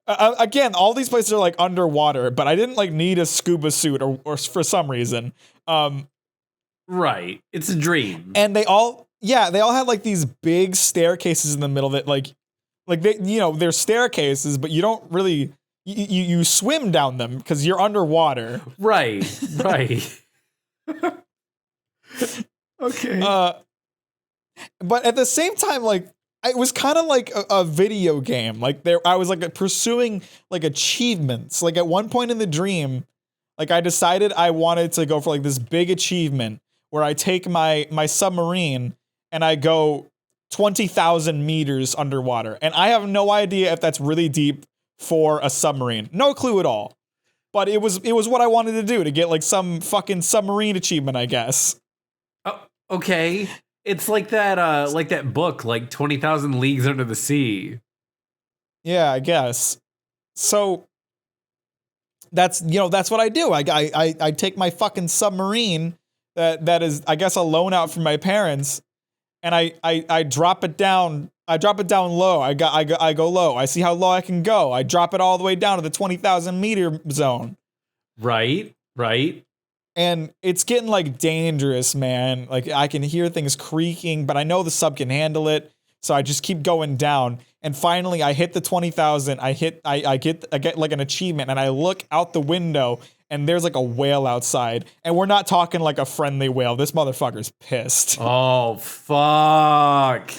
again, all these places are like underwater, but I didn't like need a scuba suit or for some reason. Right, it's a dream, and they all had like these big staircases in the middle that like they, you know, they're staircases, but you don't really you swim down them because you're underwater. Right. Okay. But at the same time, like it was kind of like a video game. Like I was like pursuing like achievements. Like at one point in the dream, like I decided I wanted to go for like this big achievement where I take my submarine and I go 20,000 meters underwater. And I have no idea if that's really deep for a submarine. No clue at all. But it was what I wanted to do to get like some fucking submarine achievement, I guess. Oh, okay. It's like that book, like 20,000 Leagues Under the Sea. Yeah, I guess. So that's what I do. I take my fucking submarine that is, I guess, a loan out from my parents, and I drop it down. I drop it down low. I go low. I see how low I can go. I drop it all the way down to the 20,000 meter zone. Right. And it's getting like dangerous, man. Like I can hear things creaking, but I know the sub can handle it. So I just keep going down. And finally I hit the 20,000. I get like an achievement, and I look out the window and there's like a whale outside. And we're not talking like a friendly whale. This motherfucker's pissed. Oh, fuck.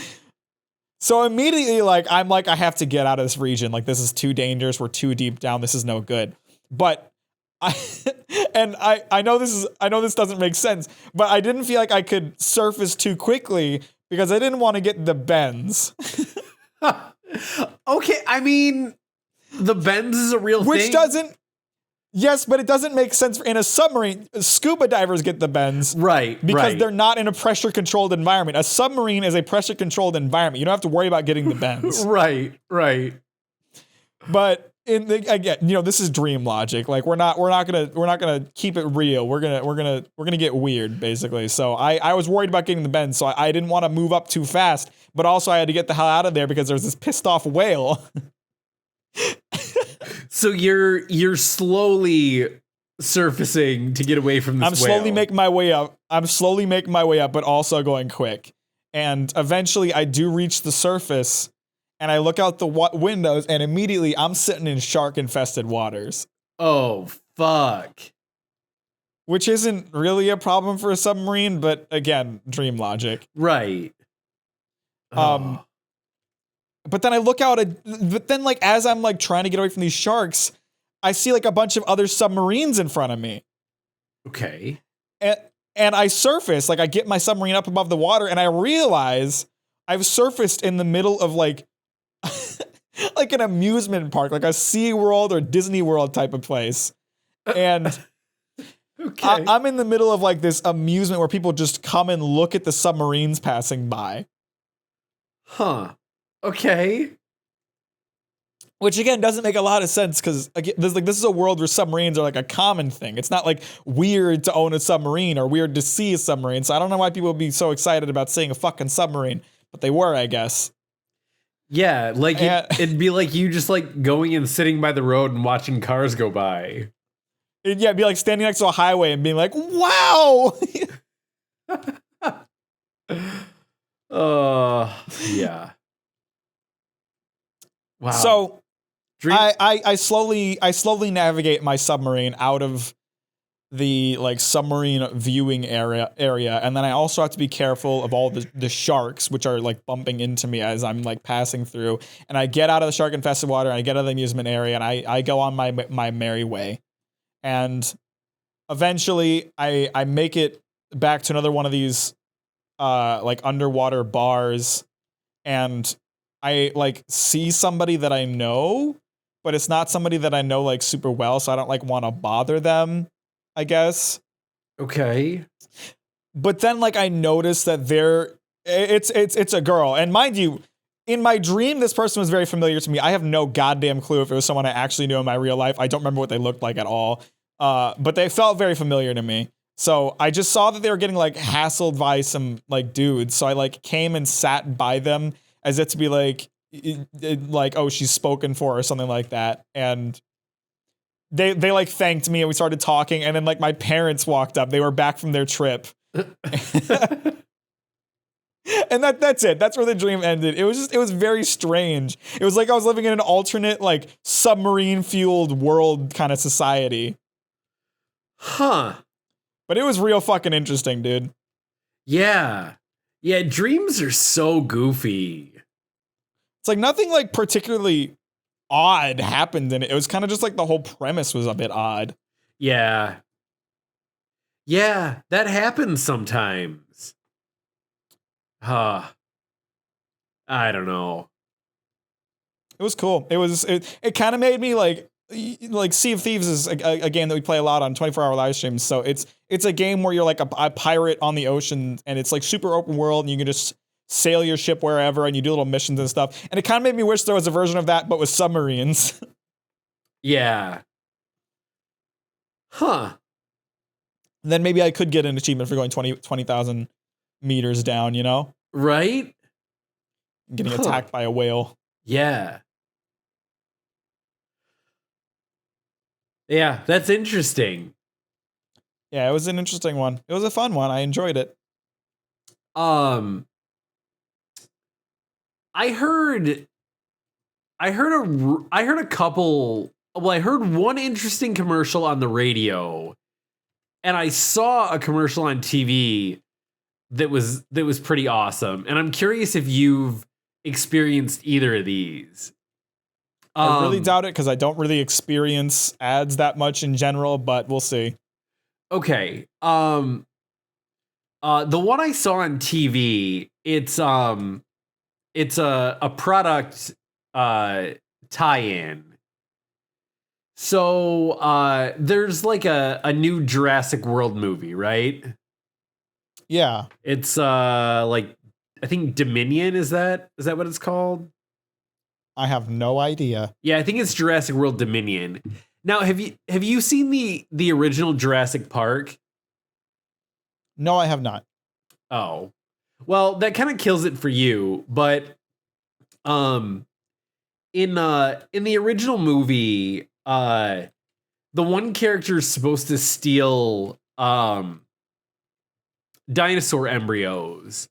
So immediately, I'm like, I have to get out of this region. Like, this is too dangerous. We're too deep down. This is no good. But I know this doesn't make sense, but I didn't feel like I could surface too quickly because I didn't want to get the bends. Okay, I mean, the bends is a real thing. Yes, but it doesn't make sense in a submarine. Scuba divers get the bends. Right. Because they're not in a pressure-controlled environment. A submarine is a pressure-controlled environment. You don't have to worry about getting the bends. Right. But again, this is dream logic. Like we're not gonna keep it real. We're gonna get weird, basically. So I was worried about getting the bends, so I didn't want to move up too fast, but also I had to get the hell out of there because there's this pissed off whale. So you're slowly surfacing to get away from this whale. I'm slowly making my way up, but also going quick. And eventually I do reach the surface, and I look out the windows, and immediately I'm sitting in shark-infested waters. Oh, fuck. Which isn't really a problem for a submarine, but again, dream logic. Right. But then I look out, but then like as I'm like trying to get away from these sharks, I see like a bunch of other submarines in front of me. Okay. And I surface, like I get my submarine up above the water, and I realize I've surfaced in the middle of like like an amusement park, like a SeaWorld or Disney World type of place. And Okay. I'm in the middle of like this amusement where people just come and look at the submarines passing by. Huh. Okay. Which again doesn't make a lot of sense because this is a world where submarines are like a common thing. It's not like weird to own a submarine or weird to see a submarine. So I don't know why people would be so excited about seeing a fucking submarine, but they were, I guess. Yeah, like it'd be like you just like going and sitting by the road and watching cars go by. It'd be like standing next to a highway and being like, wow. Yeah. Wow. So I slowly navigate my submarine out of the like submarine viewing area, and then I also have to be careful of all the sharks which are like bumping into me as I'm like passing through. And I get out of the shark infested water and I get out of the amusement area and I go on my merry way. And eventually I make it back to another one of these like underwater bars, and I like see somebody that I know, but it's not somebody that I know like super well, so I don't like want to bother them, I guess. Okay. But then like I notice that it's a girl, and mind you, in my dream this person was very familiar to me. I have no goddamn clue if it was someone I actually knew in my real life. I don't remember what they looked like at all. But they felt very familiar to me. So I just saw that they were getting like hassled by some like dudes. So I like came and sat by them as if to be like, oh, she's spoken for or something like that. And they like thanked me and we started talking. And then like my parents walked up. They were back from their trip. And that's it. That's where the dream ended. It was very strange. It was like I was living in an alternate like submarine fueled world kind of society. Huh. But it was real fucking interesting, dude. Yeah. Yeah, dreams are so goofy. It's like nothing like particularly odd happened in it. It was kind of just like the whole premise was a bit odd. Yeah. Yeah, that happens sometimes. I don't know. It was cool. It kind of made me like Sea of Thieves is a game that we play a lot on 24-hour live streams. So it's a game where you're like a pirate on the ocean, and it's like super open world, and you can just sail your ship wherever, and you do little missions and stuff. And it kind of made me wish there was a version of that, but with submarines. Yeah. Huh. And then maybe I could get an achievement for going 20,000 meters down, you know? Right? Getting attacked by a whale. Yeah. Yeah, that's interesting. Yeah, it was an interesting one. It was a fun one. I enjoyed it. I heard a couple. Well, I heard one interesting commercial on the radio, and I saw a commercial on TV that was pretty awesome. And I'm curious if you've experienced either of these. I really doubt it because I don't really experience ads that much in general, but we'll see. Okay. The one I saw on TV, it's a product tie-in. So there's like a new Jurassic World movie, right? Yeah. It's like I think Dominion, is that what it's called? I have no idea. Yeah, I think it's Jurassic World Dominion. Now, have you seen the original Jurassic Park? No, I have not. Oh. Well, that kind of kills it for you, but in the original movie, the one character is supposed to steal dinosaur embryos.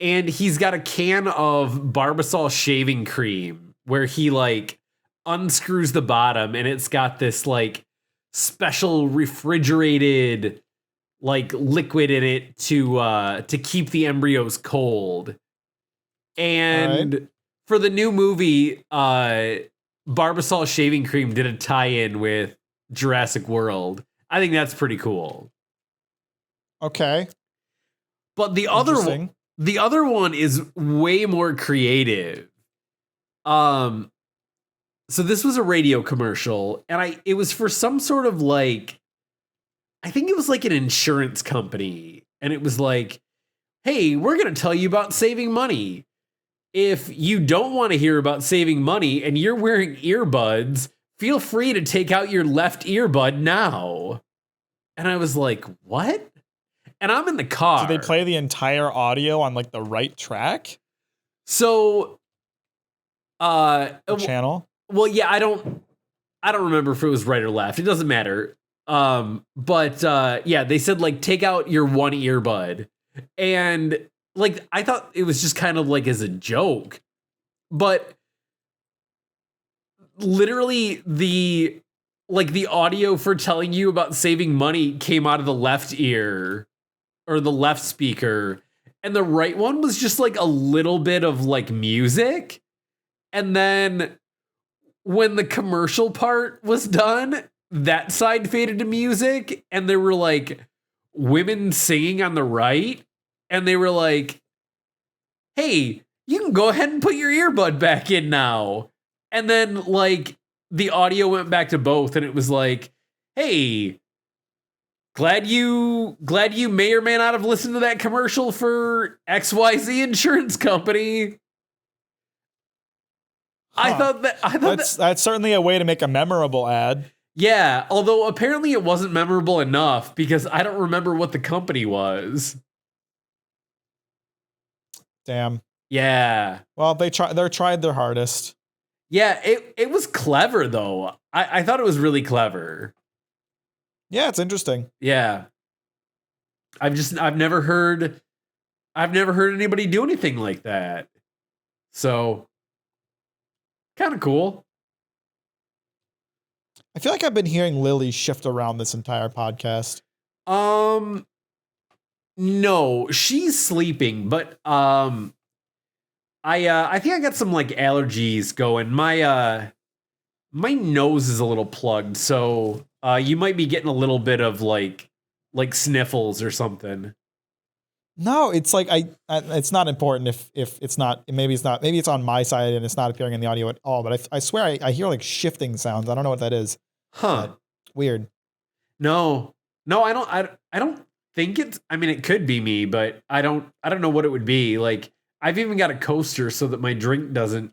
And he's got a can of Barbasol shaving cream where he like unscrews the bottom, and it's got this like special refrigerated like liquid in it to keep the embryos cold. And for the new movie, Barbasol shaving cream did a tie-in with Jurassic World. I think that's pretty cool. Okay. But the other one is way more creative. So this was a radio commercial, and it was for some sort of like, I think it was like an insurance company, and it was like, hey, we're going to tell you about saving money. If you don't want to hear about saving money and you're wearing earbuds, feel free to take out your left earbud now. And I was like, what? And I'm in the car. Did they play the entire audio on like the right track? So, channel? Well, yeah, I don't remember if it was right or left. It doesn't matter. But yeah, they said like take out your one earbud. And like I thought it was just kind of like as a joke. But literally the audio for telling you about saving money came out of the left ear or the left speaker, and the right one was just like a little bit of like music. And then when the commercial part was done, that side faded to music, and there were like women singing on the right, and they were like, hey, you can go ahead and put your earbud back in now. And then like the audio went back to both, and it was like, hey, glad you may or may not have listened to that commercial for XYZ insurance company. Huh. That's certainly a way to make a memorable ad. Yeah, although apparently it wasn't memorable enough because I don't remember what the company was. Damn. Yeah. Well, they tried their hardest. Yeah, it was clever though. I thought it was really clever. Yeah, it's interesting. Yeah. I've never heard anybody do anything like that. So kind of cool. I feel like I've been hearing Lily shift around this entire podcast. No, she's sleeping, but I think I got some like allergies going. My nose is a little plugged, so you might be getting a little bit of like sniffles or something. No, it's like it's not important if it's not, maybe it's on my side and it's not appearing in the audio at all, but I swear I hear like shifting sounds. I don't know what that is. Huh. Weird. No, I don't think it's, I mean, it could be me, but I don't know what it would be. Like I've even got a coaster so that my drink doesn't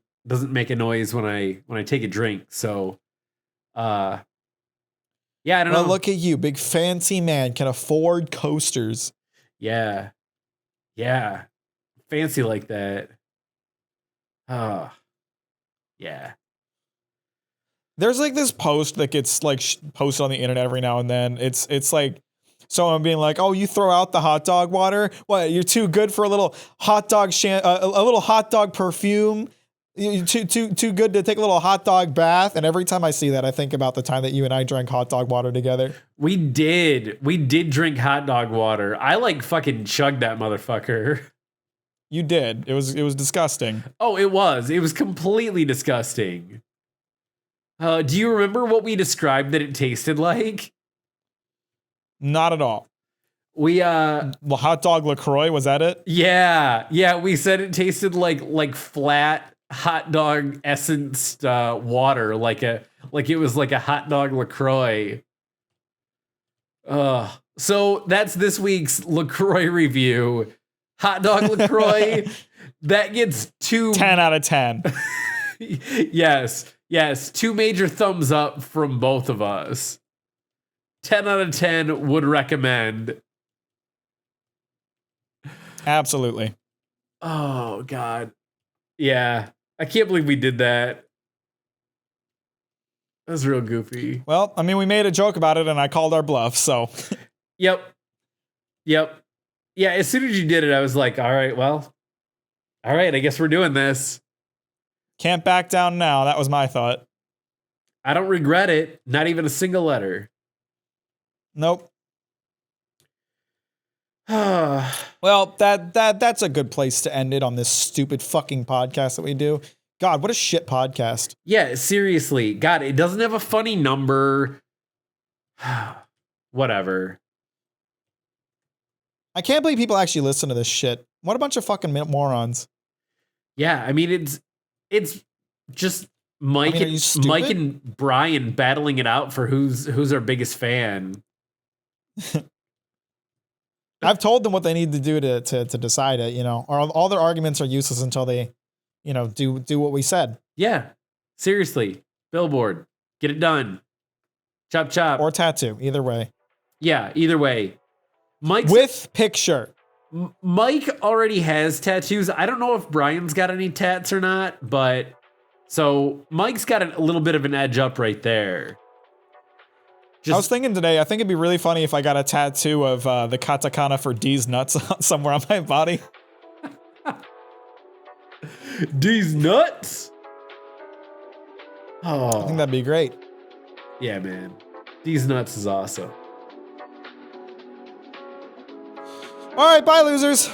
make a noise when I take a drink. So, yeah, I don't know. Look at you, big fancy man, can afford coasters. Yeah. Yeah. Fancy like that. Yeah. There's like this post that gets like posted on the internet every now and then. It's like someone being like, "Oh, you throw out the hot dog water? What? You're too good for a little hot dog a little hot dog perfume? You're too good to take a little hot dog bath?" And every time I see that, I think about the time that you and I drank hot dog water together. We did drink hot dog water. I like fucking chugged that motherfucker. You did. It was disgusting. Oh, it was completely disgusting. Do you remember what we described that it tasted like? Not at all. We hot dog LaCroix, was that it? Yeah, we said it tasted like flat hot dog essenced water, like it was like a hot dog LaCroix. So that's this week's LaCroix review. Hot dog LaCroix. That gets 10 out of 10. Yes, 2 major thumbs up from both of us. 10 out of 10 would recommend. Absolutely. Oh, God. Yeah. I can't believe we did that. That was real goofy. Well, I mean, we made a joke about it and I called our bluff, so. Yep. Yeah, as soon as you did it, I was like, all right, I guess we're doing this. Can't back down now. That was my thought. I don't regret it. Not even a single letter. Nope. Well, that's a good place to end it on this stupid fucking podcast that we do. God, what a shit podcast. Yeah, seriously. God, it doesn't have a funny number. Whatever. I can't believe people actually listen to this shit. What a bunch of fucking morons. Yeah, I mean it's just Mike are you stupid? Mike and Brian battling it out for who's our biggest fan. I've told them what they need to do to decide it, you know. Or all their arguments are useless until they, you know, do what we said. Yeah. Seriously. Billboard. Get it done. Chop chop. Or tattoo, either way. Yeah, either way. Mike's With picture. Mike already has tattoos. I don't know if Brian's got any tats or not, but so Mike's got a little bit of an edge up right there. I was thinking today, I think it'd be really funny if I got a tattoo of the katakana for D's nuts somewhere on my body. D's nuts? Oh. I think that'd be great. Yeah, man. D's nuts is awesome. All right, bye, losers.